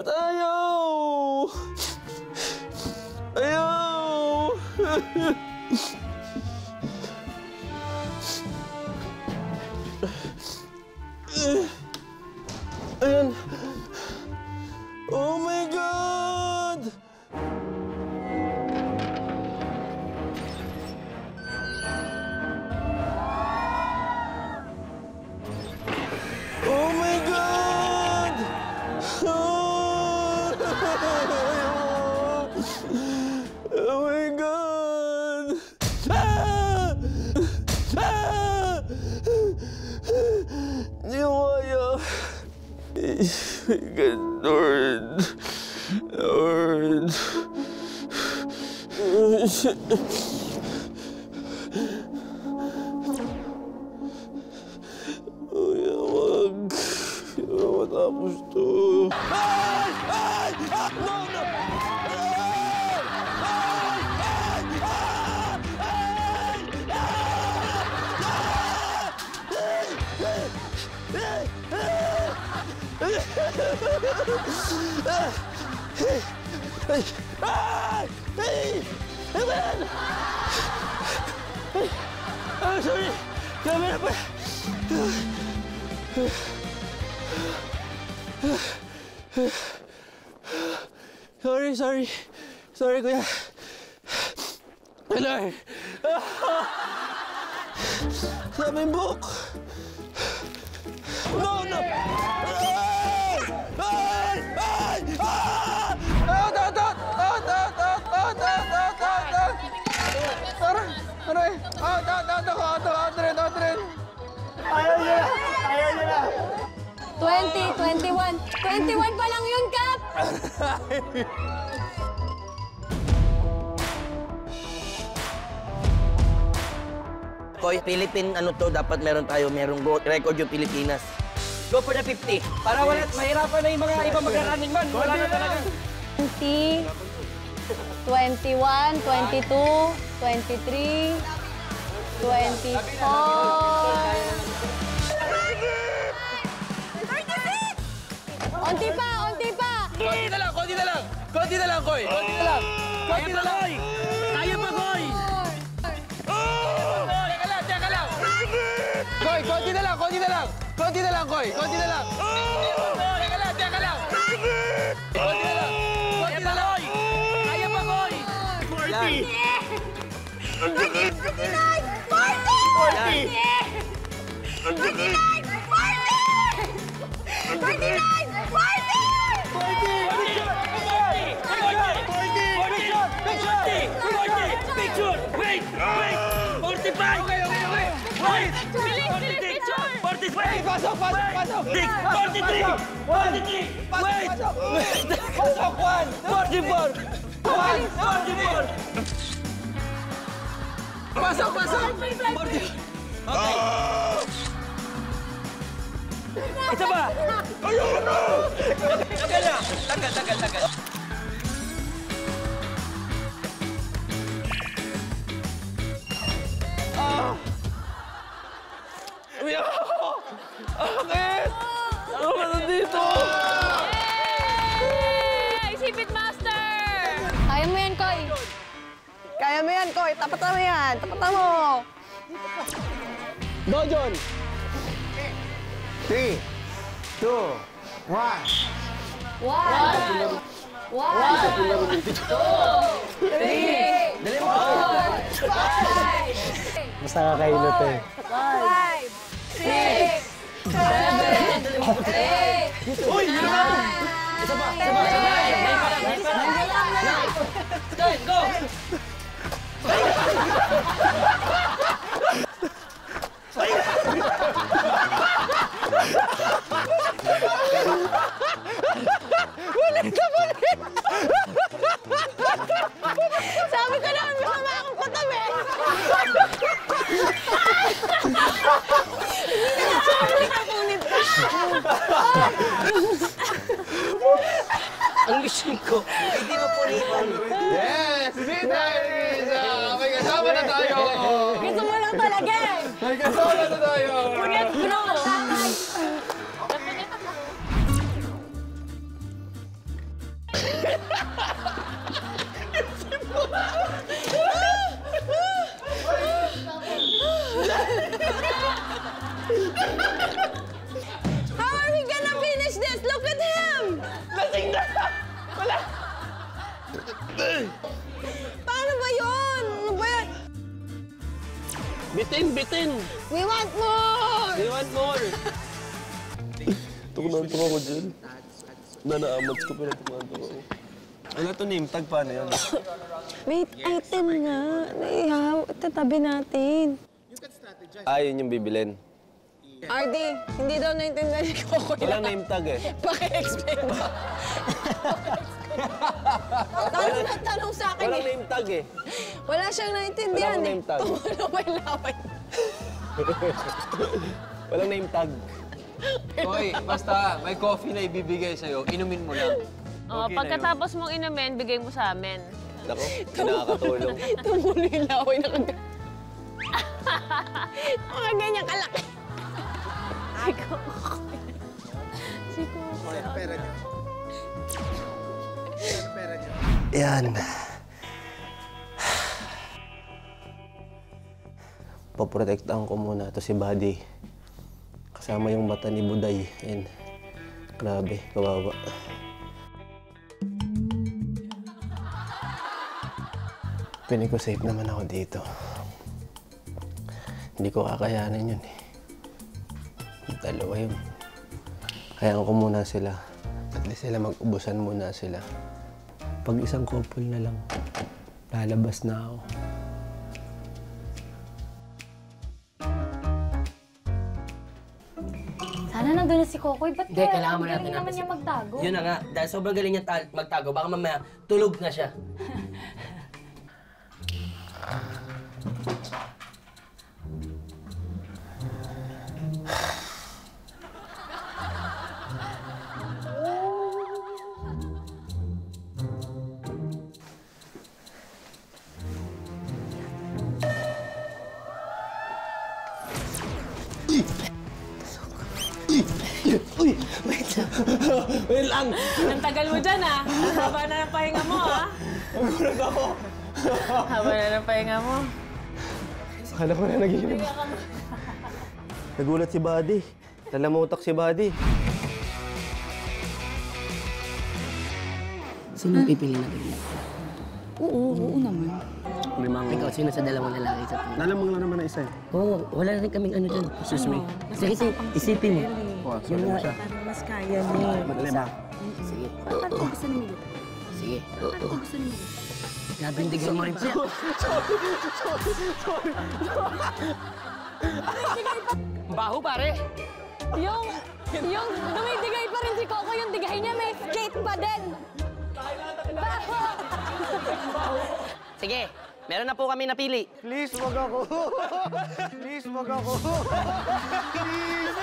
Ayaw! Ayaw! Ayan. Oh my God! Oh my God! Oh my God! Ah! Ah! Hindi ko kaya. My God, Lord. Lord. Kuya, wag. Hindi ko matapos to. Ay! Ay! Ah! No! No! Sorry! Camera pa! Sorry. Sorry, kuya. Alar! Sabi yung buhok! No! No! Ayaw niya na! 20, 21. 21 pa lang yun, Kap! Koy, Philippine ano to, dapat merong record yung Pilipinas. Go for the 50. Para wala, mahirapan na yung mga ibang magka-running man. Wala na talaga. 20, 21, 22, 23, 24. Onti pa! Konti na lang, Koy. Konti na lang. Kaya pa, Koy. Teka lang. Koy, konti na lang, Koy. Konti na lang. Teka lang. Kaya pa, Koy. 40. 44. Okay. Isa ba? Ayoko na! Tagal na! Tagal. Bakit? Ano ba nandito? Sipit Master! Kaya mo yan, Koy. Tapatan mo yan. Go, John! 3, 2, 1. 1, 2, 3, 4, 5, Basta kakailot eh. 6, 7, 8, Uy! Isa ba? Go! Sabi ko naman, masama akong katabi. Ang mission ko, hindi mo punipan. Yes! Rita! May kasama na tayo! Gusto mo lang talaga eh. May kasama na tayo! Punyet bro. Paano ba yun? Ano ba yan? Bitin, bitin! We want more! We want more! Tukunantok ako dyan. Nanaamats ko pero tukunantok ako. Ano to name tag? Paano yan? May item nga. Naihaw. Tatabi natin. Yun yung bibilin. RD, hindi daw naintindihan ni Coco yun. Walang name tag eh. Paki-explain mo. Tanong sa akin Walang eh. name tag eh. Wala siyang naintindihan Walang eh. name tag. Tumulong may laway. Walang name tag. Hoy, basta may coffee na ibibigay sa'yo, inumin mo lang. Oh, pagkatapos mong inumin, bigay mo sa amin. Nako, nakakatulong. Tumuloy yung laway na kagad. Mga ganyan kalaki. Si Coco. Si Coco. Yan. Poprotektahan ko muna ito si Buddy. Kasama yung mata ni Buday. Yan. Grabe, kawawa. Piling ko safe naman ako dito. Hindi ko kakayanin yun eh. Dalawa yun. Hayaan ko muna sila. At least sila mag-ubusan muna sila. Pag isang couple na lang, lalabas na ako. Sana nandun na si Kokoy. Ba't Hindi, kailangan mo natin galing naman niya magtago? Yun na nga, dahil sobrang galing niya magtago, baka mamaya tulog na siya. Uy! Wait lang! Wait lang! Ang tagal mo dyan, ah. Haba na ng pahinga mo, ah. Nagulat ako! Haba na ng pahinga mo. Akala ko na nagiginig. Nagulat si Buddy. Nalamutak si Buddy. Sino pipili natin? Oo naman. Ikaw, sino sa dalawang lalaki sa pili? Nalamang lang naman na isa eh. Oo, wala rin kaming ano dyan. Excuse me. Sige, isipin mo. Sorry mo siya. Mas kaya niya. Madali ba? Sige. Paano ko gusto ni Miguel? Sige. Paano ko gusto ni Miguel? Grabe, hindi mo rin siya. Baho, pare. Yung dumidigay pa rin si Coco, yung digay niya may skate pa din. Sige, meron na po kami napili. Please, wag ako. Please, wag ako. Please.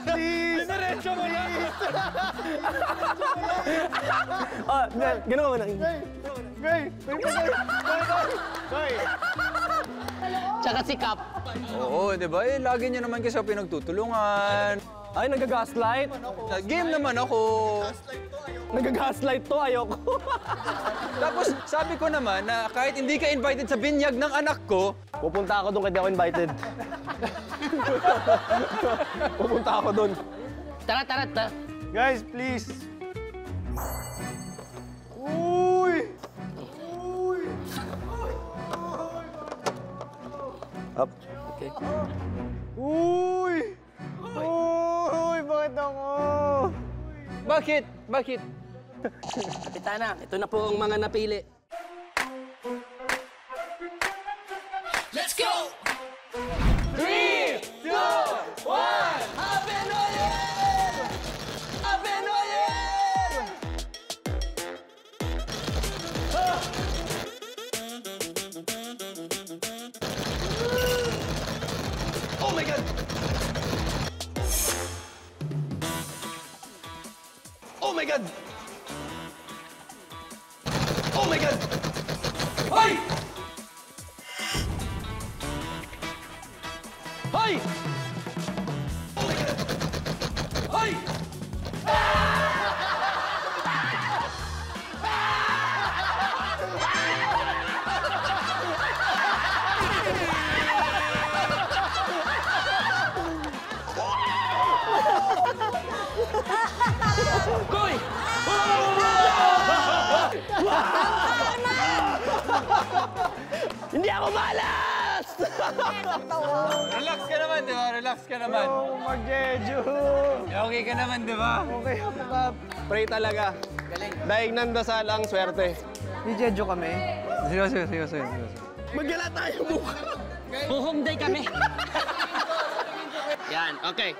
Please. Diretso mo lang. Ah, ginawa mo na. Gay! Gay! Tsaka si Cap. Oo, di ba? Eh, lagi niyo naman kasi ako pinagtutulungan. Ay, nag-gaslight? Game naman ako. Nag-gaslight to, ayoko. Tapos sabi ko naman na kahit hindi ka invited sa binyag ng anak ko, Pupunta ako doon kaya di ako invited. Pupunta ako doon. Tara. Guys, please. Uy! Up. Okay. Uy! Uy! Bakit ako? bakit? Bakit? Kapitana, ito na po ang mga napili. Oh my God! Oh my God! Oh my God! Hoy! Hoy! Oh my God! Hoy! Koy! ako malas! Relax ka naman, di ba? Relax ka naman. Mag-jeju. Okay ka naman, di ba? Okay, pray talaga. Daig ng dasal ang swerte. Ni-jeju kami. Sige. Magyala tayo buka. Home day kami. Yan, okay.